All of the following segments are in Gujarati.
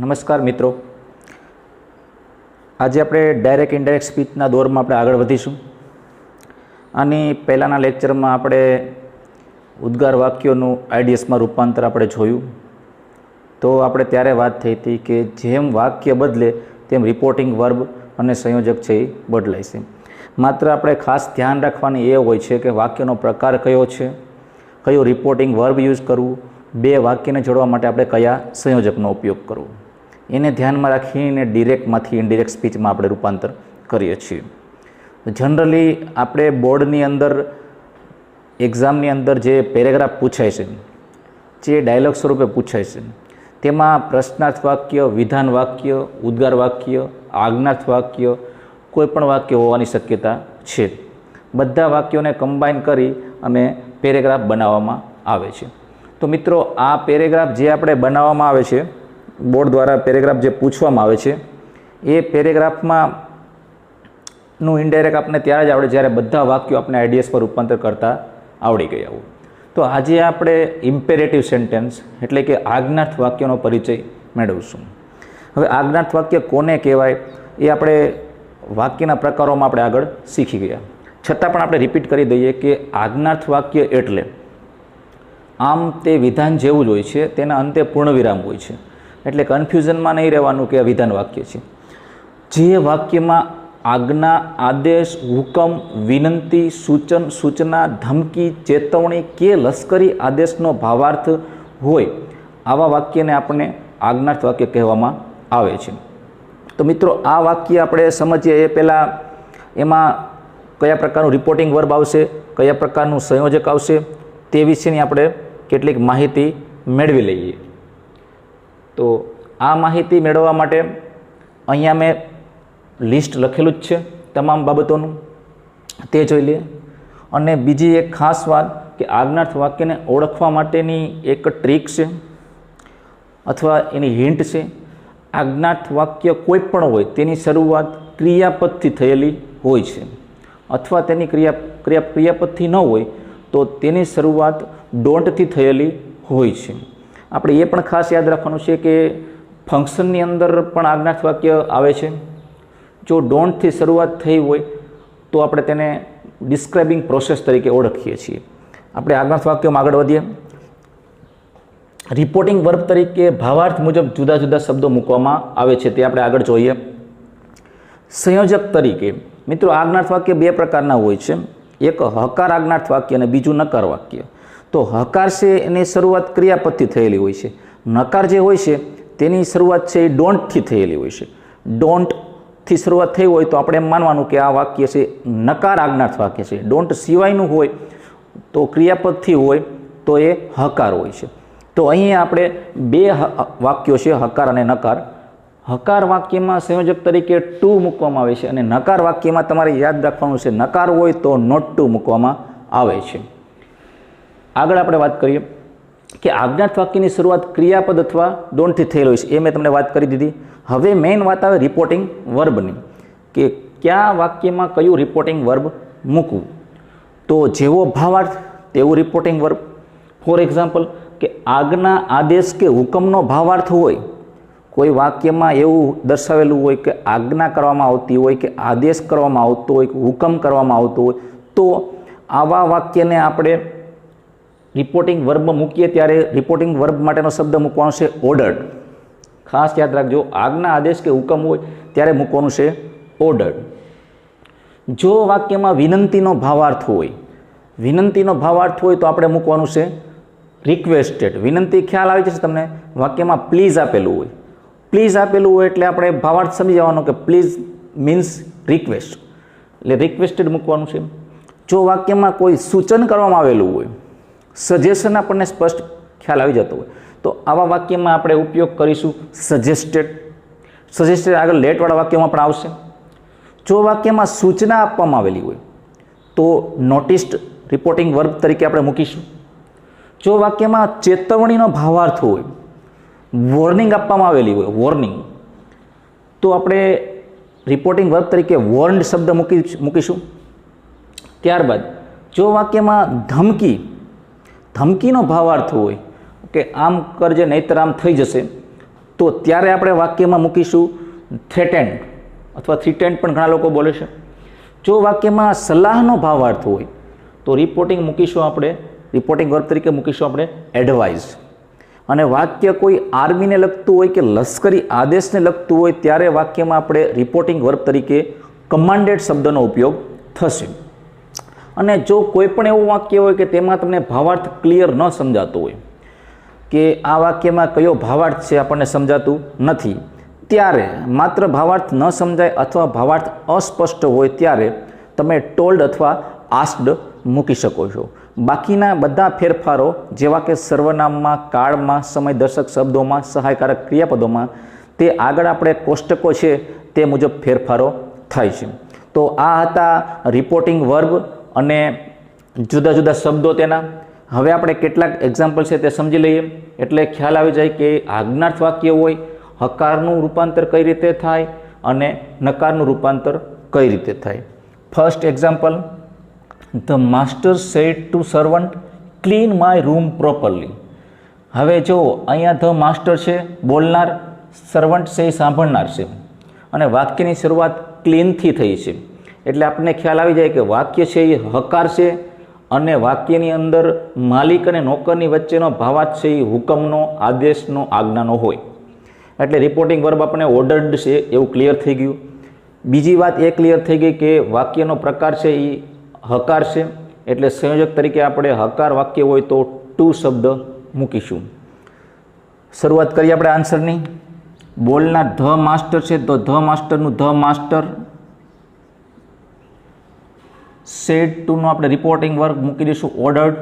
નમસ્કાર મિત્રો, આજે આપણે ડાયરેક્ટ ઇનડાયરેક્ટ સ્પીચના દોરમાં આપણે આગળ વધીશું. આની પહેલાંના લેક્ચરમાં આપણે ઉદ્ગાર વાક્યોનું આઈડીએસમાં રૂપાંતર આપણે જોયું. તો આપણે ત્યારે વાત થઈ હતી કે જેમ વાક્ય બદલે તેમ રિપોર્ટિંગ વર્બ અને સંયોજક છે એ બદલાય છે. માત્ર આપણે ખાસ ધ્યાન રાખવાની એ હોય છે કે વાક્યનો પ્રકાર કયો છે, કયો રિપોર્ટિંગ વર્બ યુઝ કરવું, બે વાક્યને જોડવા માટે આપણે કયા સંયોજકનો ઉપયોગ કરવો, એને ધ્યાનમાં રાખીને ડિરેક્ટમાંથી ઇનડિરેક્ટ સ્પીચમાં આપણે રૂપાંતર કરીએ છીએ. જનરલી આપણે બોર્ડની અંદર એક્ઝામની અંદર જે પેરેગ્રાફ પૂછાય છે, જે ડાયલોગ સ્વરૂપે પૂછાય છે, તેમાં પ્રશ્નાર્થ વાક્ય, વિધાન વાક્ય, ઉદ્ગાર વાક્ય, આજ્ઞાર્થ વાક્ય, કોઈપણ વાક્ય હોવાની શક્યતા છે. બધા વાક્યોને કમ્બાઈન કરી અને પેરેગ્રાફ બનાવવામાં આવે છે. તો મિત્રો, આ પેરેગ્રાફ જે આપણે બનાવવામાં આવે છે, બોર્ડ દ્વારા પેરેગ્રાફ જે પૂછવામાં આવે છે, એ પેરેગ્રાફમાં નું ઇનડાયરેક્ટ આપણે ત્યારે જ આવડે જ્યારે બધા વાક્યો આપણે આઈડીએસ પર રૂપાંતર કરતા આવડી ગયા હોય. તો આજે આપણે ઇમ્પેરેટિવ સેન્ટેન્સ એટલે કે આજ્ઞાર્થ વાક્યનો પરિચય મેળવીશું. હવે આજ્ઞાર્થ વાક્ય કોને કહેવાય એ આપણે વાક્યના પ્રકારોમાં આપણે આગળ શીખી ગયા. છતાં પણ આપણે રિપીટ કરી દઈએ કે આજ્ઞાર્થ વાક્ય એટલે આમ તે વિધાન જેવું જ હોય છે, તેના અંતે પૂર્ણવિરામ હોય છે. એટલે કન્ફ્યુઝનમાં નહીં રહેવાનું કે આ વિધાન વાક્ય છે. જે વાક્યમાં આજ્ઞા, આદેશ, હુકમ, વિનંતી, સૂચન, સૂચના, ધમકી, ચેતવણી કે લશ્કરી આદેશનો ભાવાર્થ હોય, આવા વાક્યને આપણને આજ્ઞાર્થ વાક્ય કહેવામાં આવે છે. તો મિત્રો, આ વાક્ય આપણે સમજીએ એ પહેલાં એમાં કયા પ્રકારનું રિપોર્ટિંગ વર્બ આવશે, કયા પ્રકારનું સંયોજક આવશે, તે વિશેની આપણે કેટલીક માહિતી મેળવી લઈએ. તો આ માહિતી મેળવવા માટે અહીંયા મેં લિસ્ટ લખેલું જ છે તમામ બાબતોનું, તે જોઈ લઈએ. અને બીજી એક ખાસ વાત કે આજ્ઞાર્થ વાક્યને ઓળખવા માટેની એક ટ્રીક છે અથવા એની હિન્ટ છે. આજ્ઞાર્થ વાક્ય કોઈ પણ હોય તેની શરૂઆત ક્રિયાપદથી થયેલી હોય છે, અથવા તેની ક્રિયાપદથી ન હોય તો તેની શરૂઆત ડોન્ટથી થયેલી હોય છે. આપણે એ પણ ખાસ યાદ રાખવાનું છે કે ફંક્શનની અંદર પણ આજ્ઞાર્થ વાક્ય આવે છે. જો ડોન્ટથી શરૂઆત થઈ હોય તો આપણે તેને ડિસ્ક્રાઇબિંગ પ્રોસેસ તરીકે ઓળખીએ છીએ. આપણે આજ્ઞાર્થ વાક્યોમાં આગળ વધીએ. રિપોર્ટિંગ વર્બ તરીકે ભાવાર્થ મુજબ જુદા જુદા શબ્દો મૂકવામાં આવે છે, તે આપણે આગળ જોઈએ. સંયોજક તરીકે મિત્રો, આજ્ઞાર્થ વાક્ય બે પ્રકારના હોય છે. એક હકાર આજ્ઞાર્થ વાક્ય અને બીજું નકાર વાક્ય. તો હકાર છે એની શરૂઆત ક્રિયાપદથી થયેલી હોય છે. નકાર જે હોય છે તેની શરૂઆત છે એ ડોન્ટથી થયેલી હોય છે. ડોન્ટથી શરૂઆત થઈ હોય તો આપણે એમ માનવાનું કે આ વાક્ય છે નકાર આજ્ઞાર્થ વાક્ય છે. ડોન્ટ સિવાયનું હોય તો ક્રિયાપદથી હોય તો એ હકાર હોય છે. તો અહીંયા આપણે બે વાક્યો છે, હકાર અને નકાર. હકાર વાક્યમાં સંયોજક તરીકે ટુ મૂકવામાં આવે છે અને નકાર વાક્યમાં તમારે યાદ રાખવાનું છે નકાર હોય તો નોટ ટુ મૂકવામાં આવે છે. આગળ આપણે વાત કરીએ કે આજ્ઞાર્થ વાક્યની શરૂઆત ક્રિયાપદ અથવા ડોન્ટથી થયેલ હોય છે, એ મેં તમને વાત કરી દીધી. હવે મેઇન વાત આવે રિપોર્ટિંગ વર્બની, કે કયા વાક્યમાં કયું રિપોર્ટિંગ વર્બ મૂકવું. તો જેવો ભાવાર્થ તેવું રિપોર્ટિંગ વર્બ. ફોર એક્ઝામ્પલ, કે આજ્ઞા, આદેશ કે હુકમનો ભાવાર્થ હોય, કોઈ વાક્યમાં એવું દર્શાવેલું હોય કે આજ્ઞા કરવામાં આવતી હોય, કે આદેશ કરવામાં આવતો હોય, કે હુકમ કરવામાં આવતો હોય, તો આવા વાક્યને આપણે રિપોર્ટિંગ વર્બ મૂકીએ ત્યારે રિપોર્ટિંગ વર્બ માટેનો શબ્દ મૂકવાનો છે ઓર્ડર્ડ. ખાસ યાદ રાખજો, આજ્ઞા, આદેશ કે હુકમ હોય ત્યારે મૂકવાનું છે ઓર્ડર્ડ. જો વાક્યમાં વિનંતીનો ભાવાર્થ હોય, વિનંતીનો ભાવાર્થ હોય તો આપણે મૂકવાનું છે રિક્વેસ્ટેડ. વિનંતી ખ્યાલ આવી જશે તમને. વાક્યમાં પ્લીઝ આપેલું હોય, પ્લીઝ આપેલું હોય એટલે આપણે ભાવાર્થ સમજી જવાનો કે પ્લીઝ મીન્સ રિક્વેસ્ટ, એટલે રિક્વેસ્ટેડ મૂકવાનું છે. જો વાક્યમાં કોઈ સૂચન કરવામાં આવેલું હોય, સજેશન આપણને સ્પષ્ટ ખ્યાલ આવી જતો હોય, તો આવા વાક્યમાં આપણે ઉપયોગ કરીશું સજેસ્ટેડ. સજેસ્ટેડ આગળ લેટવાળા વાક્યમાં પણ આવશે. જો વાક્યમાં સૂચના આપવામાં આવેલી હોય તો નોટિસ્ડ રિપોર્ટિંગ વર્બ તરીકે આપણે મૂકીશું. જો વાક્યમાં ચેતવણીનો ભાવાર્થ હોય, વોર્નિંગ આપવામાં આવેલી હોય, વોર્નિંગ, તો આપણે રિપોર્ટિંગ વર્બ તરીકે વોર્ન્ડ શબ્દ મૂકીશું. ત્યારબાદ જો વાક્યમાં ધમકીનો ભાવાર્થ હોય કે આમ કરજે નહીંતર આમ થઈ જશે, તો ત્યારે આપણે વાક્યમાં મૂકીશું થ્રેટેન્ડ અથવા થ્રીટેન્ડ પણ ઘણા લોકો બોલે છે. જો વાક્યમાં સલાહનો ભાવાર્થ હોય તો રિપોર્ટિંગ મૂકીશું આપણે, રિપોર્ટિંગ વર્બ તરીકે મૂકીશું આપણે એડવાઇઝ. અને વાક્ય કોઈ આર્મીને લગતું હોય કે લશ્કરી આદેશને લગતું હોય ત્યારે વાક્યમાં આપણે રિપોર્ટિંગ વર્બ તરીકે કમાન્ડેડ શબ્દનો ઉપયોગ થશે. અને જો કોઈ પણ એવું વાક્ય હોય કે તેમાં તમને ભાવાર્થ ક્લિયર ન સમજાતો હોય કે આ વાક્યમાં કયો ભાવાર્થ છે આપણને સમજાતું નથી, ત્યારે માત્ર ભાવાર્થ ન સમજાય અથવા ભાવાર્થ અસ્પષ્ટ હોય ત્યારે તમે ટોલ્ડ અથવા આસ્ક્ડ મૂકી શકો છો. બાકીના બધા ફેરફારો જેવા કે સર્વનામમાં, કાળમાં, સમયદર્શક શબ્દોમાં, સહાયકારક ક્રિયાપદોમાં તે આગળ આપણે કોષ્ટકો છે તે મુજબ ફેરફારો થાય છે. તો આ હતા રિપોર્ટિંગ વર્બ અને જુદા જુદા શબ્દો તેના. હવે આપણે કેટલાક એક્ઝામ્પલ છે તે સમજી લઈએ એટલે ખ્યાલ આવી જાય કે આજ્ઞાર્થ વાક્ય હોય હકારનું રૂપાંતર કઈ રીતે થાય અને નકારનું રૂપાંતર કઈ રીતે થાય. First example, the master said to servant clean my room properly. હવે જો અહીંયા ધ માસ્ટર છે બોલનાર, સર્વન્ટ છે એ સાંભળનાર છે અને વાક્યની શરૂઆત ક્લીનથી થઈ છે એટલે આપણને ખ્યાલ આવી જાય કે વાક્ય છે એ હકાર છે અને વાક્યની અંદર માલિક અને નોકરની વચ્ચેનો ભાવાર્થ છે એ હુકમનો, આદેશનો, આજ્ઞાનો હોય. એટલે રિપોર્ટિંગ વર્બ આપણે ઓર્ડર્ડ છે એવું ક્લિયર થઈ ગયું. બીજી વાત એ ક્લિયર થઈ ગઈ કે વાક્યનો પ્રકાર છે એ હકાર છે એટલે સંયોજક તરીકે આપણે હકાર વાક્ય હોય તો ટુ શબ્દ મૂકીશું. શરૂઆત કરીએ આપણે આન્સરની. બોલનાર ધ માસ્ટર છે તો ધ માસ્ટરનું ધ માસ્ટર, સેડ ટુનું આપણે રિપોર્ટિંગ વર્બ મૂકી દઈશું ordered.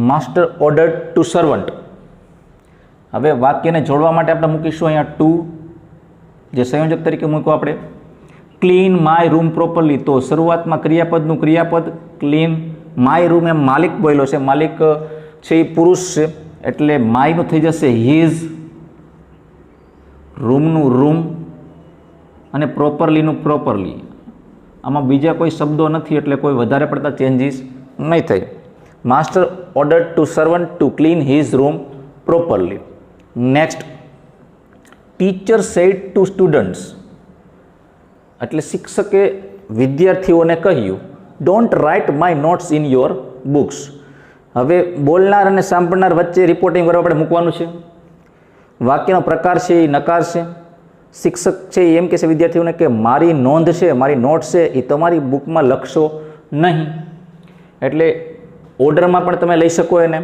Master ordered to servant. હવે વાક્યને જોડવા માટે આપણે મૂકીશું અહીંયા ટુ, જે સંયોજક તરીકે મૂકવું આપણે. ક્લીન માય રૂમ પ્રોપરલી, તો શરૂઆતમાં ક્રિયાપદનું ક્રિયાપદ ક્લીન. માય રૂમ એમ માલિક બોલ્યો છે, માલિક છે એ પુરુષ છે એટલે માયનું થઈ જશે હિઝ, રૂમનું રૂમ અને પ્રોપરલીનું પ્રોપરલી. આમાં બીજા કોઈ શબ્દો નથી એટલે કોઈ વધારે પડતા ચેન્જીસ નહીં થાય. Master order to servant to clean his room properly. Next, teacher said to students, એટલે શિક્ષકે વિદ્યાર્થીઓને કહ્યું don't write my notes in your books. હવે બોલનાર અને સાંભળનાર વચ્ચે રિપોર્ટિંગ વર્બ આપણે મૂકવાનું છે. વાક્યનો પ્રકાર છે એ નકાર છે. શિક્ષક છે એ એમ કહેશે વિદ્યાર્થીઓને કે મારી નોંધ છે, મારી નોટ્સ છે એ તમારી બુકમાં લખશો નહીં. એટલે ઓર્ડરમાં પણ તમે લઈ શકો, એને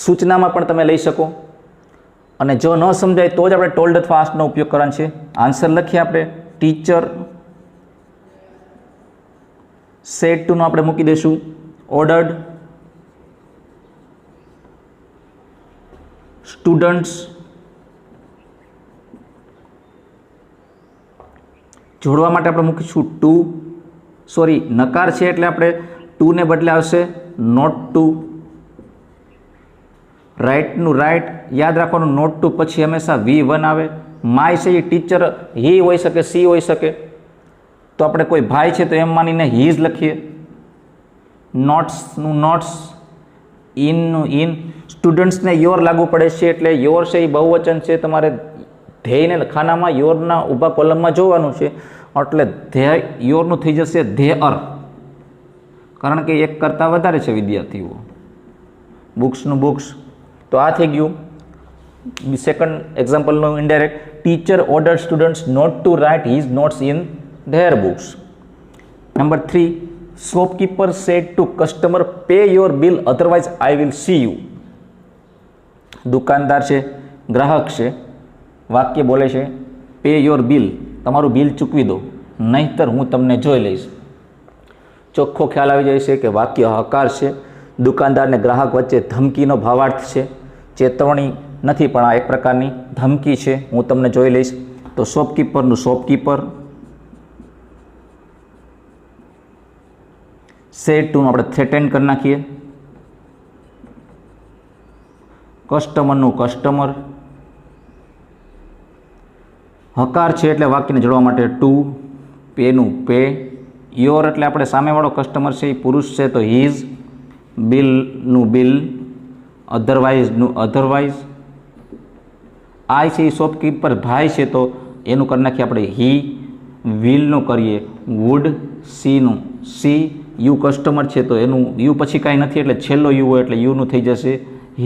સૂચનામાં પણ તમે લઈ શકો. અને જો ન સમજાય તો જ આપણે ટોલ્ડ અથવા આસ્કનો ઉપયોગ કરવાનો છે. આન્સર લખીએ આપણે. ટીચર સેડ ટુનું આપણે મૂકી દઈશું ઓર્ડર્ડ. સ્ટુડન્ટ્સ જોડવા માટે આપણે મૂકીશું ટુ. સોરી, નકાર છે એટલે આપણે ટુને બદલે આવશે નોટ ટુ. રાઇટનું રાઇટ યાદ રાખવાનું, નોટ ટુ પછી હંમેશા V1 આવે. માય છે એ ટીચર હી હોઈ શકે, સી હોઈ શકે, તો આપણે કોઈ ભાઈ છે તો એમ માનીને હીઝ લખીએ. નોટ્સનું નોટ્સ, ઇનનું ઇન. સ્ટુડન્ટ્સને યોર લાગુ પડે છે એટલે યોર છે એ બહુવચન છે, તમારે ધ્યેયને ખાનામાં યોરના ઊભા કોલમમાં જોવાનું છે એટલે ધ્યેય યોરનું થઈ જશે ધ્યેયર, કારણ કે એક કરતાં વધારે છે વિદ્યાર્થીઓ. બુક્સનું બુક્સ. તો આ થઈ ગયું સેકન્ડ એક્ઝામ્પલનું indirect. Teacher order students not to write his notes in their books. Number 3, shopkeeper said to customer pay your bill otherwise I will see you. દુકાનદાર છે, ગ્રાહક છે, વાક્ય બોલે છે પે યોર બિલ, તમારું બિલ ચૂકવી દો નહીંતર હું તમને જોઈ લઈશ. ચોખ્ખો ખ્યાલ આવી જાય છે કે વાક્ય હકાર છે. દુકાનદાર અને ગ્રાહક વચ્ચે ધમકીનો ભાવાર્થ છે. ચેતવણી નથી પણ આ એક પ્રકારની ધમકી છે, હું તમને જોઈ લઈશ. તો શોપકીપરનું શોપકીપર. સેડ ટુનું આપણે થ્રેટેન્ડ કરી નાખીએ. કસ્ટમરનું કસ્ટમર. હકાર છે એટલે વાક્યને જોડવા માટે ટુ, પેનું પે, યોર એટલે આપણે સામેવાળો કસ્ટમર છે એ પુરુષ છે તો હીઝ, બિલનું બિલ, અધરવાઇઝનું અધરવાઇઝ, આઈ છે એ શોપકીપર ભાઈ છે તો એનું કરી નાખીએ આપણે હી, વિલનું કરીએ વુડ, સીનું સી, યુ કસ્ટમર છે તો એનું યુ પછી કાંઈ નથી એટલે છેલ્લો યુ હોય એટલે યુનું થઈ જશે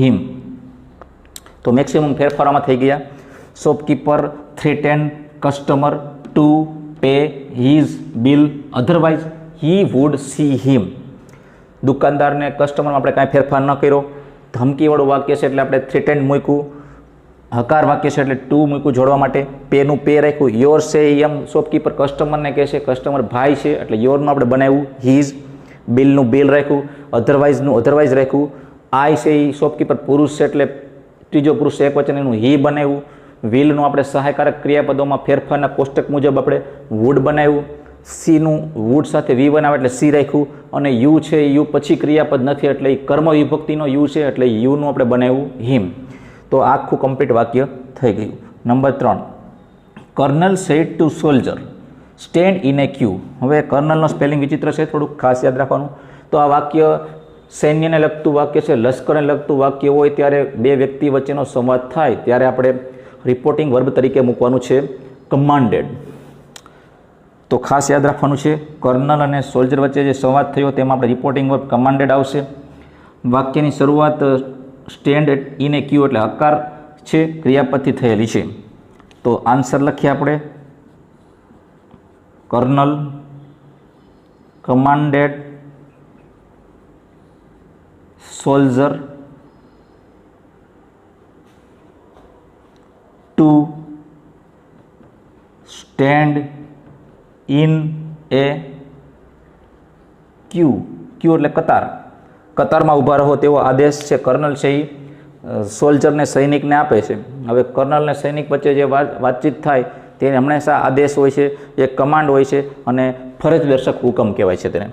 હિમ. તો મેક્સિમમ ફેરફારોમાં થઈ ગયા. Shopkeeper, threaten, customer, to, pay, his, bill, otherwise, he, would, see, him. દુકાનદારને કસ્ટમરમાં આપણે કાંઈ ફેરફાર ન કર્યો. ધમકીવાળું વાક્ય છે એટલે આપણે થ્રેટેન મૂક્યું. હકાર વાક્ય છે એટલે ટુ મૂક્યું જોડવા માટે. પેનું પે રાખ્યું. યોર છે એમ શોપકીપર કસ્ટમરને કહે છે, કસ્ટમર ભાઈ છે એટલે યોરનું આપણે બનાવ્યું હીઝ. બિલનું બિલ રાખ્યું. અધરવાઇઝનું અધરવાઇઝ રાખ્યું. આઈ છે એ શોપકીપર પુરુષ છે એટલે ત્રીજો પુરુષ એક વચન એનું હી બનાવ્યું. વિલનું આપણે સહાયકારક ક્રિયાપદોમાં ફેરફારના કોષ્ટક મુજબ આપણે વુડ બનાવ્યું. સીનું વુડ સાથે વી બનાવે એટલે સી રાખ્યું. અને યુ છે યુ પછી ક્રિયાપદ નથી એટલે એ કર્મ વિભક્તિનો યુ છે એટલે યુનું આપણે બનાવ્યું હિમ. તો આખું કમ્પ્લીટ વાક્ય થઈ ગયું. Number 3, colonel said to soldier stand in a queue. હવે કર્નલનો સ્પેલિંગ વિચિત્ર છે, થોડુંક ખાસ યાદ રાખવાનું. તો આ વાક્ય સૈન્યને લગતું વાક્ય છે. લશ્કરને લગતું વાક્ય હોય ત્યારે બે વ્યક્તિ વચ્ચેનો સંવાદ થાય ત્યારે આપણે રિપોર્ટિંગ વર્બ તરીકે મૂકવાનું છે કમાન્ડેડ. તો ખાસ યાદ રાખવાનું છે કર્નલ અને સોલ્જર વચ્ચે જે સંવાદ થયો તેમાં આપણે રિપોર્ટિંગ વર્બ કમાન્ડેડ આવશે. વાક્યની શરૂઆત સ્ટેન્ડ ઇન એ ક્યુ એટલે હકાર છે ક્રિયાપદથી થયેલી છે. તો આન્સર લખીએ આપણે colonel commanded soldier to stand in a queue. Queue એટલે કતાર. કતારમાં ઊભા રહો તેવો આદેશ છે કર્નલ છે એ સોલ્જરને સૈનિકને આપે છે. હવે કર્નલને સૈનિક વચ્ચે જે વાતચીત થાય તે હંમેશા આદેશ હોય છે, એક કમાન્ડ હોય છે અને ફરજ દર્શક હુકમ કહેવાય છે તેને.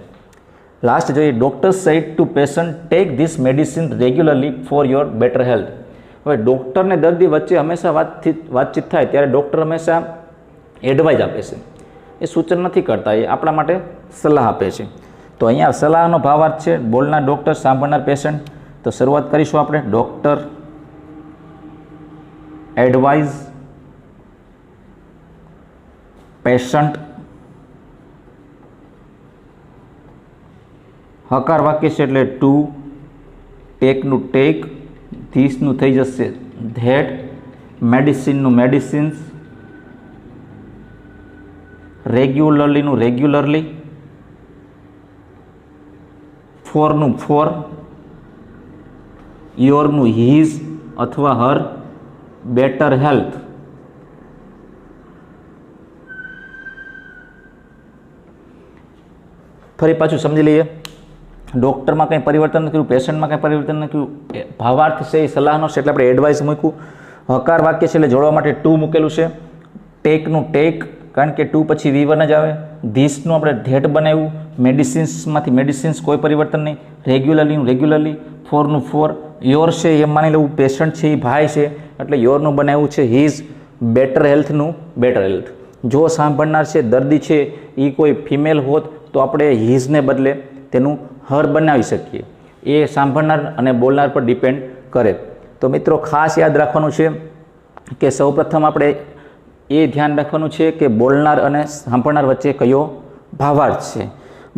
લાસ્ટ જોઈએ, doctor said to patient take this medicine regularly for your better health. હવે ડૉક્ટરને દર્દી વચ્ચે હંમેશા વાતચીત થાય ત્યારે ડૉક્ટર હંમેશા એડવાઇઝ આપે છે, એ સૂચન નથી કરતા, એ આપણા માટે સલાહ આપે છે. તો અહીંયા સલાહનો ભાવાર્થ છે બોલનાર ડૉક્ટર, સાંભળનાર પેશન્ટ. તો શરૂઆત કરીશું આપણે. Doctor advise patient. હકાર વાક્ય છે એટલે ટુ, ટેકનું ટેક, ધીસનું થઈ જશે ધેટ, મેડિસિનનું મેડિસિન્સ, રેગ્યુલરલીનું રેગ્યુલરલી, ફોરનું ફોર, યોરનું હીઝ અથવા હર, બેટર હેલ્થ. ફરી પાછું સમજી લઈએ. ડૉક્ટરમાં કંઈ પરિવર્તન નથી કર્યું, પેશન્ટમાં કંઈ પરિવર્તન નથી કર્યું. ભાવાર્થ છે એ સલાહનો છે એટલે આપણે એડવાઇસ મૂક્યું. હકાર વાક્ય છે એટલે જોડવા માટે ટુ મૂકેલું છે. ટેકનું ટેક કારણ કે ટુ પછી V1 જ આવે. ધીસનું આપણે ધેટ બનાવ્યું. મેડિસિન્સમાંથી મેડિસિન્સ કોઈ પરિવર્તન નહીં. રેગ્યુલરલીનું રેગ્યુલરલી. ફોરનું ફોર. યોર છે એમ માની લેવું પેશન્ટ છે એ ભાઈ છે એટલે યોરનું બનાવ્યું છે હીઝ. બેટર હેલ્થનું બેટર હેલ્થ. જો સાંભળનાર છે દર્દી છે એ કોઈ ફિમેલ હોત તો આપણે હીઝને બદલે તેનું હર બનાવી શકીએ. એ સાંભળનાર અને બોલનાર પર ડિપેન્ડ કરે. તો મિત્રો ખાસ યાદ રાખવાનું છે કે સૌપ્રથમ આપણે એ ધ્યાન રાખવાનું છે કે બોલનાર અને સાંભળનાર વચ્ચે કયો ભાવાર્થ છે.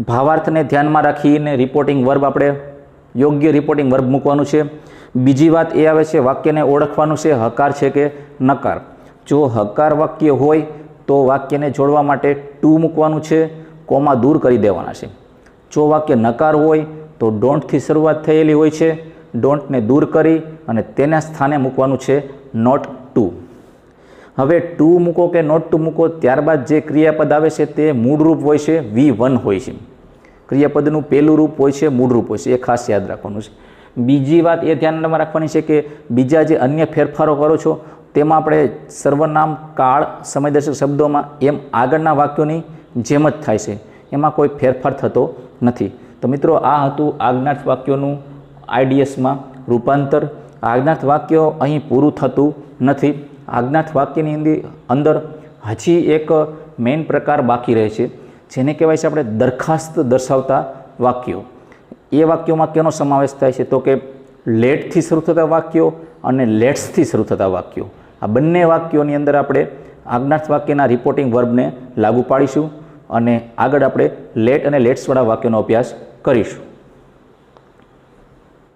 ભાવાર્થને ધ્યાનમાં રાખીને રિપોર્ટિંગ વર્બ આપણે યોગ્ય રિપોર્ટિંગ વર્બ મૂકવાનું છે. બીજી વાત એ આવે છે વાક્યને ઓળખવાનું છે હકાર છે કે નકાર. જો હકાર વાક્ય હોય તો વાક્યને જોડવા માટે ટુ મૂકવાનું છે, કોમા દૂર કરી દેવાના છે. જો વાક્ય નકાર હોય તો ડોન્ટથી શરૂઆત થયેલી હોય છે, ડોન્ટને દૂર કરી અને તેના સ્થાને મૂકવાનું છે નોટ ટુ. હવે ટુ મૂકો કે નોટ ટુ મૂકો ત્યારબાદ જે ક્રિયાપદ આવે છે તે મૂળ રૂપ હોય છે V1 હોય છે. ક્રિયાપદનું પહેલું રૂપ હોય છે મૂળ રૂપ હોય છે, એ ખાસ યાદ રાખવાનું છે. બીજી વાત એ ધ્યાનમાં રાખવાની છે કે બીજા જે અન્ય ફેરફારો કરો છો તેમાં આપણે સર્વનામ, કાળ, સમયદર્શક શબ્દોમાં એમ આગળના વાક્યોની જેમ જ થાય છે, એમાં કોઈ ફેરફાર થતો નથી. તો મિત્રો આ હતું આજ્ઞાર્થ વાક્યોનું IDSમાં રૂપાંતર. આજ્ઞાર્થ વાક્યો અહીં પૂરું થતું નથી. આજ્ઞાર્થ વાક્યની અંદર હજી એક મેઇન પ્રકાર બાકી રહે છે, જેને કહેવાય છે આપણે દરખાસ્ત દર્શાવતા વાક્યો. એ વાક્યોમાં કેનો સમાવેશ થાય છે? તો કે લેટથી શરૂ થતા વાક્યો અને લેટ્સથી શરૂ થતા વાક્યો. આ બંને વાક્યોની અંદર આપણે આજ્ઞાર્થ વાક્યના રિપોર્ટિંગ વર્બને લાગુ પાડીશું અને આગળ આપણે લેટ અને લેટ્સવાળા વાક્યોનો અભ્યાસ કરીશું.